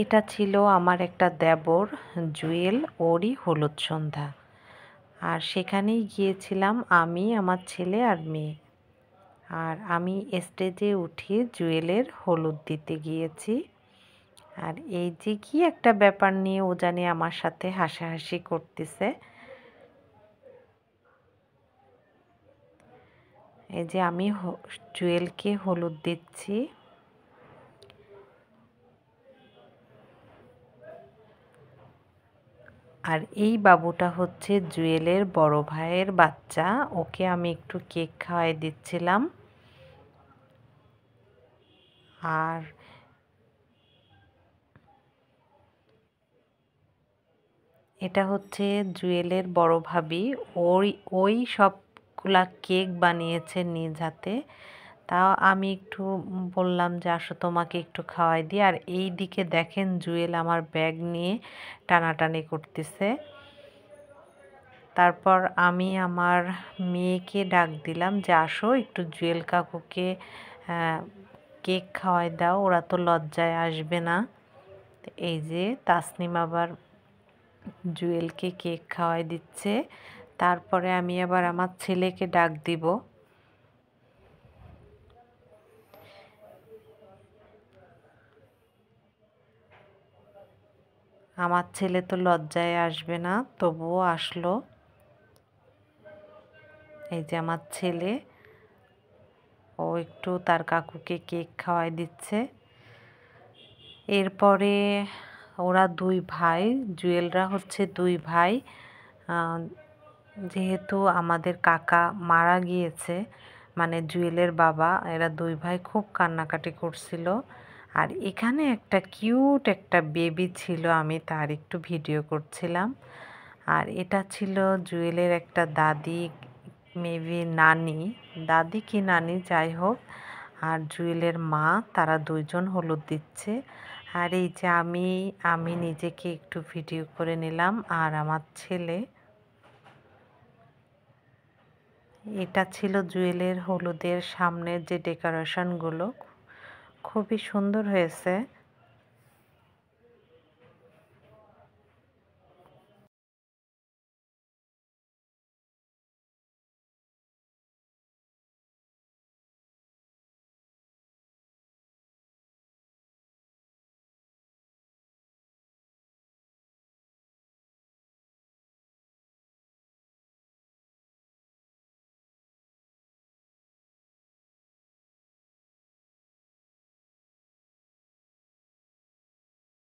এটা ছিল আমার একটা দেবর জুয়েল, ওরই হলুদ সন্ধ্যা। আর সেখানেই গিয়েছিলাম আমি, আমার ছেলে আর মেয়ে। আর আমি স্টেজে উঠে জুয়েলের হলুদ দিতে গিয়েছি। আর এই যে কি একটা ব্যাপার নিয়ে ও জানে আমার সাথে হাসাহাসি করতেছে। এই যে আমি জুয়েলকে হলুদ দিচ্ছি। আর এই বাবুটা হচ্ছে জুয়েলের বড় ভাইয়ের বাচ্চা। ওকে আমি একটু কেক খাওয়াই দিচ্ছিলাম। আর এটা হচ্ছে জুয়েলের বড় ভাবি। ওই সবগুলা কেক বানিয়েছে নিজ হাতে। তাও আমি একটু বললাম যে আসো তোমাকে একটু খাওয়াই দিই। আর এই দিকে দেখেন জুয়েল আমার ব্যাগ নিয়ে টানাটানি করতেছে। তারপর আমি আমার মেয়েকে ডাক দিলাম যে আসো একটু জুয়েল কাকুকে কেক খাওয়াই দাও, ওরা তো লজ্জায় আসবে না। এই যে তাসনিম আবার জুয়েলকে কেক খাওয়াই দিচ্ছে। তারপরে আমি আবার আমার ছেলেকে ডাক দিব। আমার ছেলে তো লজ্জায় আসবে না, তবুও আসলো। এই যে আমার ছেলে, ও একটু তার কাকুকে কেক খাওয়াই দিচ্ছে। এরপরে ওরা দুই ভাই, জুয়েলরা হচ্ছে দুই ভাই। যেহেতু আমাদের কাকা মারা গিয়েছে, মানে জুয়েলের বাবা, এরা দুই ভাই খুব কান্নাকাটি করছিল। আর এখানে একটা কিউট একটা বেবি ছিল, আমি তার একটু ভিডিও করছিলাম। আর এটা ছিল জুয়েলের একটা দাদি, মেবি নানি, দাদি কি নানি যাই হোক। আর জুয়েলের মা, তারা দুইজন হলুদ দিচ্ছে। আর এই যে আমি নিজেকে একটু ভিডিও করে নিলাম আর আমার ছেলে। এটা ছিল জুয়েলের হলুদের সামনের যে ডেকোরেশনগুলো, খুবই সুন্দর হয়েছে।